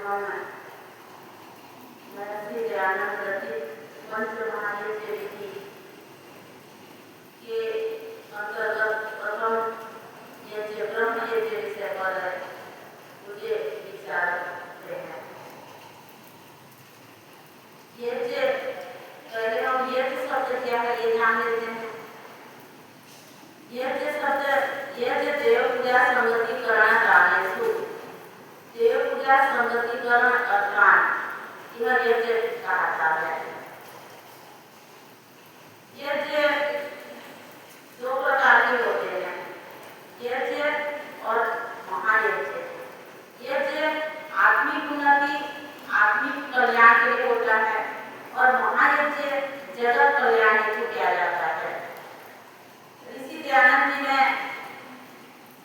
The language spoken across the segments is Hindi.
हम महर्षि दयानंद रचित पंच महायज्ञ विधि के अंतर्गत प्रथम यज्ञ ब्रह्म यज्ञ विषय पर मुझे विचार करते हैं। यज्ञ पहले हम यज्ञ शब्द क्या है ये जान लेते हैं। यज्ञ शब्द यज्ञ देव पूजा संगतिकरण कारणेषु देव पूजा संगतिकरण अर्थात यह यज्ञ कहता है। यज्ञ दो प्रकार के होते हैं, यज्ञ और महायज्ञ। यज्ञ आत्मिक उन्नति आत्मिक कल्याण के लिए होता है और महायज्ञ जगत कल्याण हेतु किया जाता है। ऋषि दयानंद जी ने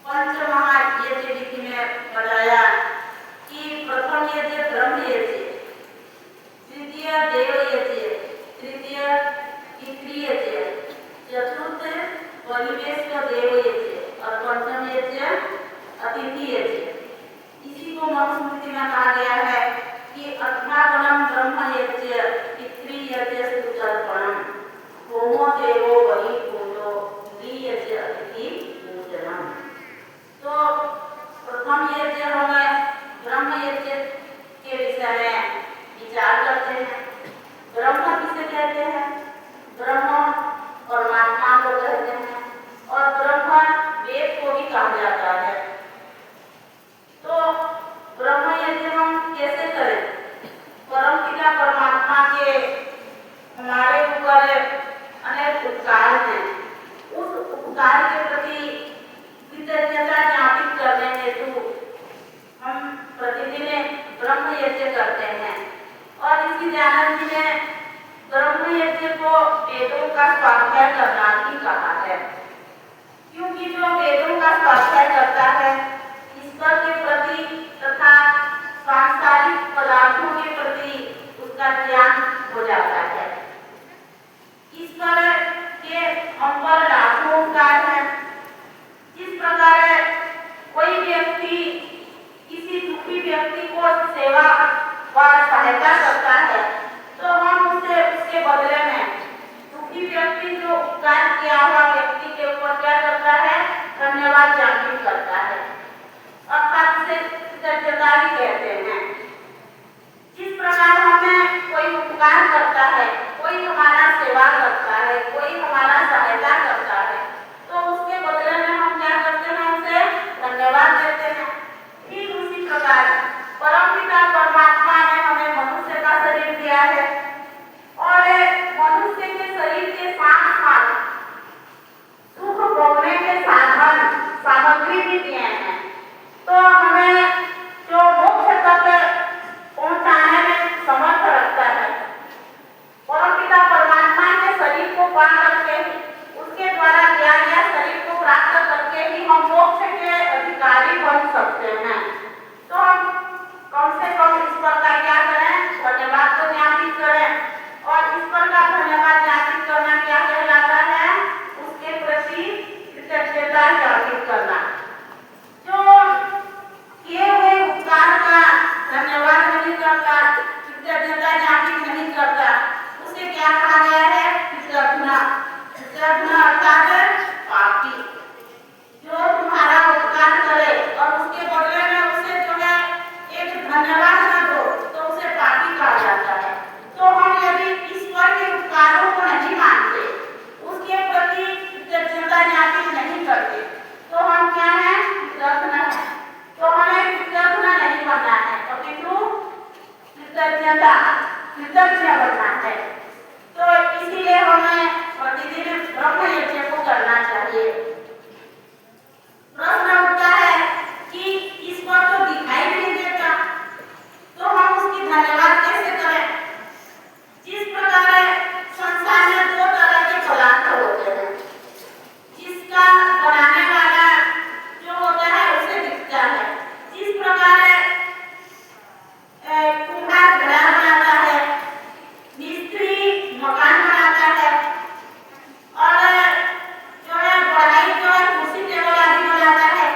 पंच महायज्ञ विधि में बताया कि प्रथम यज्ञ ब्रह्म यज्ञ, द्वितीय देव यज्ञ, तृतीय पितृ यज्ञ, चतुर्थ परिवेश देव यज्ञ और पंचम यज्ञ अतिथि यज्ञ। इसी को मनुस्मृति में कहा गया है कि अथर्वणम ब्रह्म यज्ञ पितृ यज्ञ सुतर्पणम होमो देवो बलि पूजो यज्ञ अतिथि पूजनम। तो प्रथम यज्ञ हमें ब्रह्म यज्ञ के विषय में विचार करते हैं। ब्रह्म किसे कहते हैं? ब्रह्म परमात्मा को कहते हैं और ब्रह्म वेद को भी कहा जाता है। तो ब्रह्म यज्ञ हम कैसे करें? परमपिता परमात्मा के हमारे ऊपर अनेक उपकार हैं। उस उपकार के प्रति कृतज्ञता ज्ञापित करने हेतु हम प्रतिदिन ब्रह्म यज्ञ करते हैं। और ऋषि दयानंद जी ने ब्रह्म यज्ञ को वेदों का स्वाध्याय करना भी कहा है, क्योंकि जो वेदों का स्वाध्याय करता है ईश्वर के प्रति तथा सांसारिक पदार्थों के प्रति उसका ज्ञान हो जाता है। ईश्वर के हम पर लाखों उपकार है। जिस प्रकार कोई व्यक्ति किसी दुखी व्यक्ति को सेवा व सहायता करता है तो हम उसे उसके बदले में दुखी व्यक्ति जो उपकार किया हुआ व्यक्ति के ऊपर क्या करता है? धन्यवाद ज्ञापित करता है, अर्थात उसे कृतज्ञता भी कहते हैं। जिस प्रकार हमें कोई उपकार करता है, कोई हमारा सेवा करता है, कोई हमारा सहायता करता है तो उसके बदले में हम क्या करते हैं? उसे धन्यवाद देते हैं। ठीक उसी प्रकार परमपिता परमात्मा ने हमें मनुष्य का शरीर दिया है और मनुष्य के शरीर के साथ साथ सुख भोगने के साधन सामग्री भी दिए हैं। तो हमें जो मोक्ष तक पहुंचाने में समर्थ रखता है। परमपिता परमात्मा के शरीर को पा करके उसके द्वारा दिया गया शरीर को प्राप्त करके ही हम मोक्ष के अधिकारी बन सकते हैं। तो हम कम से कम ईश्वर का क्या करें? धन्यवाद तो ज्ञापित करें। और ईश्वर का धन्यवाद ज्ञापित करना क्या कहलाता है? उसके प्रति कृतज्ञता ज्ञापित करना। जो किए हुए उपकार का धन्यवाद नहीं करता, कृतज्ञता ज्ञापित नहीं करता, उसे क्या कहा गया है? कृतघ्न। कृतघ्न अर्थात पापी। जो तुम्हारा उपकार करे और उसके बदले में उसे जो है एक धन्यवाद न दो तो उसे पापी कहा जाता है। तो हम यदि ईश्वर के उपकारों को नहीं मानते, उसके प्रति कृतज्ञता ज्ञापित नहीं करते तो हम क्या है? कृतघ्न है। तो हमें कृतघ्न नहीं बनना है, अपितु कृतज्ञता कृतज्ञ बनना है। तो इसीलिए हमें प्रतिदिन ब्रह्म यज्ञ को करना चाहिए। प्रश्न उठता है कि ईश्वर तो दिखाई नहीं देता तो हम उसकी धन्यवाद कैसे करें? जिस प्रकार संसार में दो तरह के पदार्थ होते हैं, जिसका बनाने वाला जो होता है उसे दिखता है। जिस प्रकार कुम्हार घड़ा बनाता है, मिस्त्री मकान बनाता है और जो है बढ़ाई जो है कुर्सी टेबल आदि बनाता है,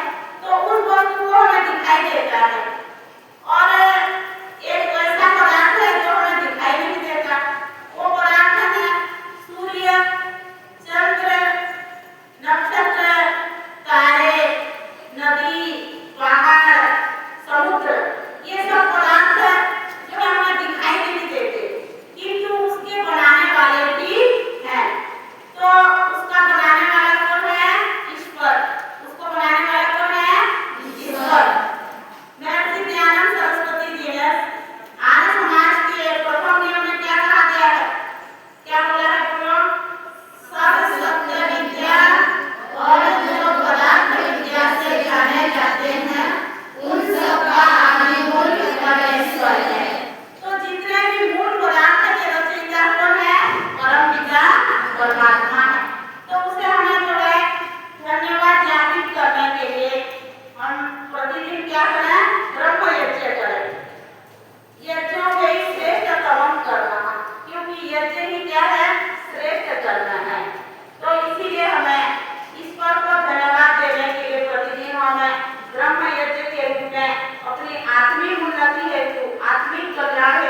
आत्मिक उन्नति हेतु, आत्मिक कल्याण